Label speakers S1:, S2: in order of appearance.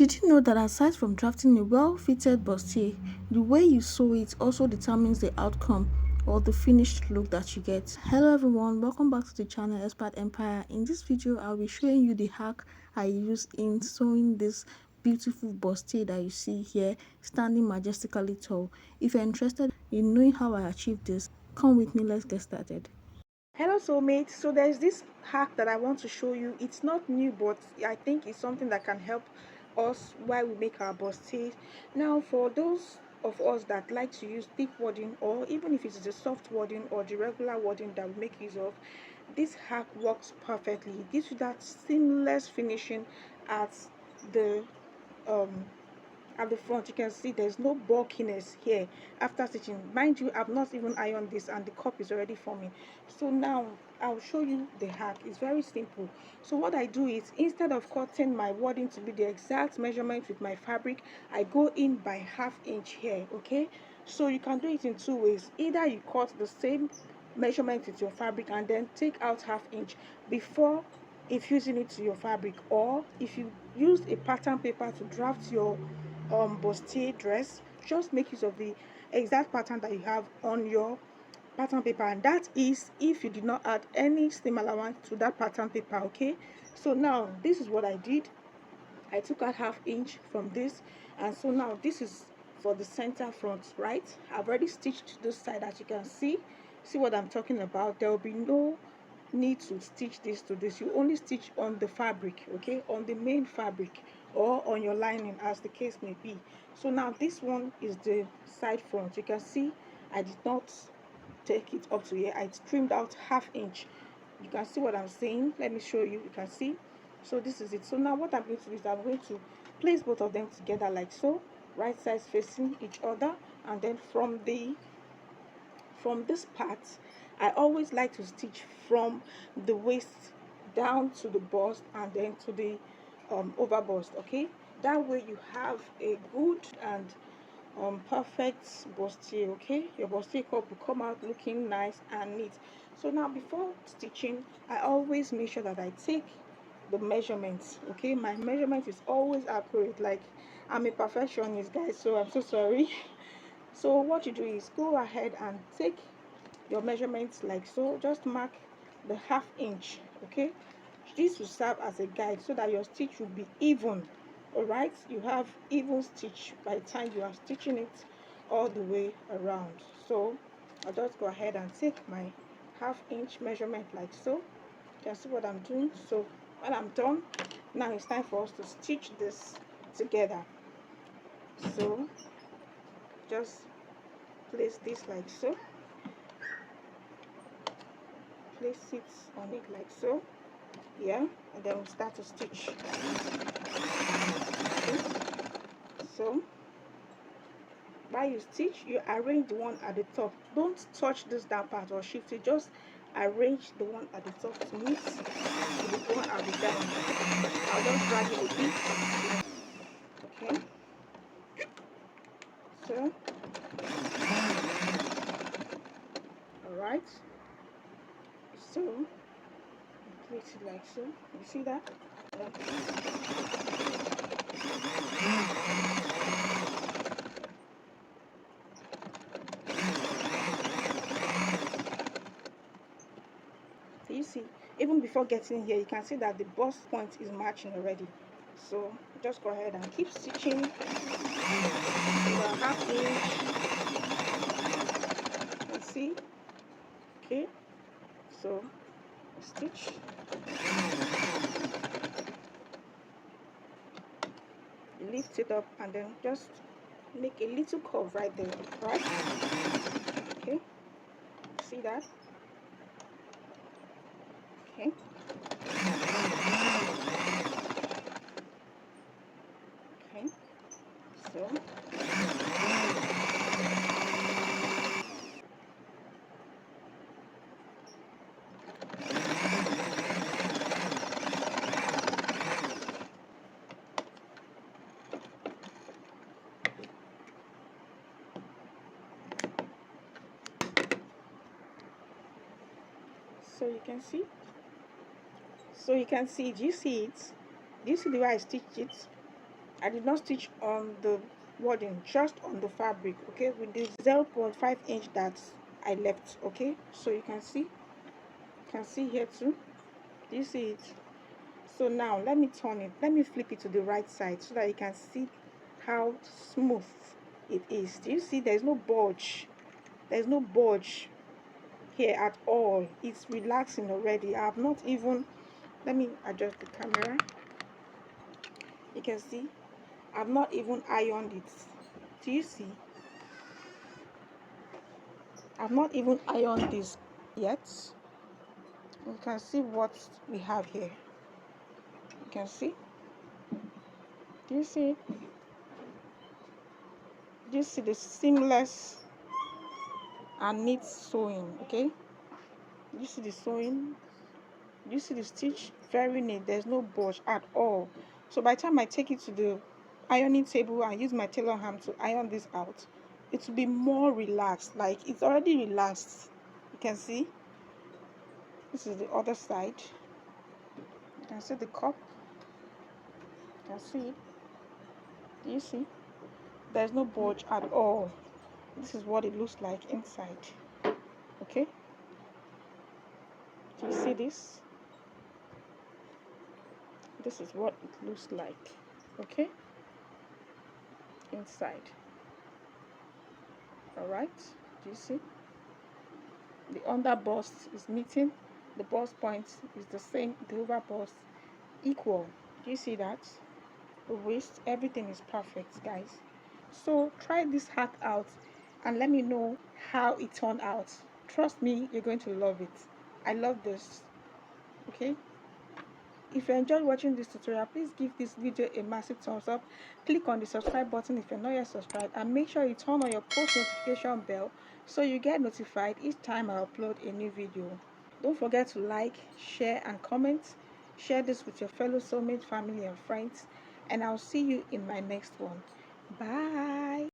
S1: Did you know that aside from drafting a well-fitted bustier, the way you sew it also determines the outcome or the finished look that you get? Hello everyone, welcome back to the channel Expert Empire. In this video, I'll be showing you the hack I use in sewing this beautiful bustier that you see here, standing majestically tall. If you're interested in knowing how I achieved this, come with me, let's get started. Hello soulmates, so there's this hack that I want to show you. It's not new, but I think it's something that can help us while we make our bustier. Now for those of us that like to use thick wadding, or even if it's the soft wadding or the regular wadding that we make use of, this hack works perfectly. It gives you that seamless finishing at the um at the front. You can see there's no bulkiness here after stitching. Mind you, I've not even ironed this and the cup is already forming. So now I'll show you the hack. It's very simple. So what I do is, instead of cutting my wadding to be the exact measurement with my fabric, I go in by 1/2 inch here. Okay, so you can do it in two ways. Either you cut the same measurement with your fabric and then take out 1/2 inch before infusing it to your fabric, or if you use a pattern paper to draft your bustier dress, just make use of the exact pattern that you have on your pattern paper, and that is if you did not add any seam allowance to that pattern paper. Okay, so now this is what I did. I took out 1/2 inch from this, and so now this is for the center front, right? I've already stitched this side, as you can see what I'm talking about. There will be no need to stitch this to this. You only stitch on the fabric, okay, on the main fabric or on your lining, as the case may be. So now this one is the side front. You can see I did not take it up to here. I trimmed out 1/2 inch. You can see what I'm saying. Let me show you. You can see. So this is it. So now what I'm going to do is I'm going to place both of them together like so, right sides facing each other, and then from this part, I always like to stitch from the waist down to the bust and then to the over bust. Okay, that way you have a good and perfect bustier. Okay, your bustier cup will come out looking nice and neat. So now before stitching, I always make sure that I take the measurements. Okay, my measurement is always accurate. Like, I'm a perfectionist, guys, so I'm so sorry. So what you do is go ahead and take your measurements like so. Just mark the 1/2 inch. Okay, this will serve as a guide so that your stitch will be even. All right, you have even stitch by the time you are stitching it all the way around. So I'll just go ahead and take my 1/2 inch measurement like so. You can see what I'm doing. So when I'm done, now it's time for us to stitch this together. So just place this like so, place it on it like so, yeah, and then we'll start to stitch. Okay. So while you stitch, you arrange the one at the top. Don't touch this down part or shift it, just arrange the one at the top to meet the one at the down. I'll just drag it a bit. Okay, so all right, so place it like so. You see that? So you see, even before getting here, you can see that the bust point is matching already. So just go ahead and keep stitching about 1/2 inch. You see, okay, so stitch, lift it up, and then just make a little curve right there, right? Okay, see that? Okay, okay, so you can see. So you can see, do you see it? Do you see the way I stitched it? I did not stitch on the wording, just on the fabric, okay, with the 0.5 inch that I left. Okay, so you can see here too. Do you see it? So now let me turn it, let me flip it to the right side so that you can see how smooth it is. Do you see there's no bulge? There's no bulge here at all. It's relaxing already. I have not even, let me adjust the camera. You can see I've not even ironed it. Do you see? I've not even ironed this yet. You can see what we have here. You can see. Do you see? Do you see the seamless and neat sewing? Okay. Do you see the sewing? Do you see the stitch? Very neat. There's no bulge at all. So by the time I take it to the ironing table and use my tailor hand to iron this out, it will be more relaxed. Like it's already relaxed. You can see. This is the other side. You can see the cup. You can see it. Do you see? There's no bulge at all. This is what it looks like inside. Okay. Do you see this? This is what it looks like. Okay. Inside. All right. Do you see? The under bust is meeting. The bust point is the same. The over bust equal. Do you see that? The waist, everything is perfect, guys. So try this hat out and let me know how it turned out. Trust me, you're going to love it. I love this. Okay. If you enjoyed watching this tutorial, please give this video a massive thumbs up. Click on the subscribe button if you're not yet subscribed, and make sure you turn on your post notification bell so you get notified each time I upload a new video. Don't forget to like, share and comment. Share this with your fellow soulmate, family and friends, and I'll see you in my next one. Bye.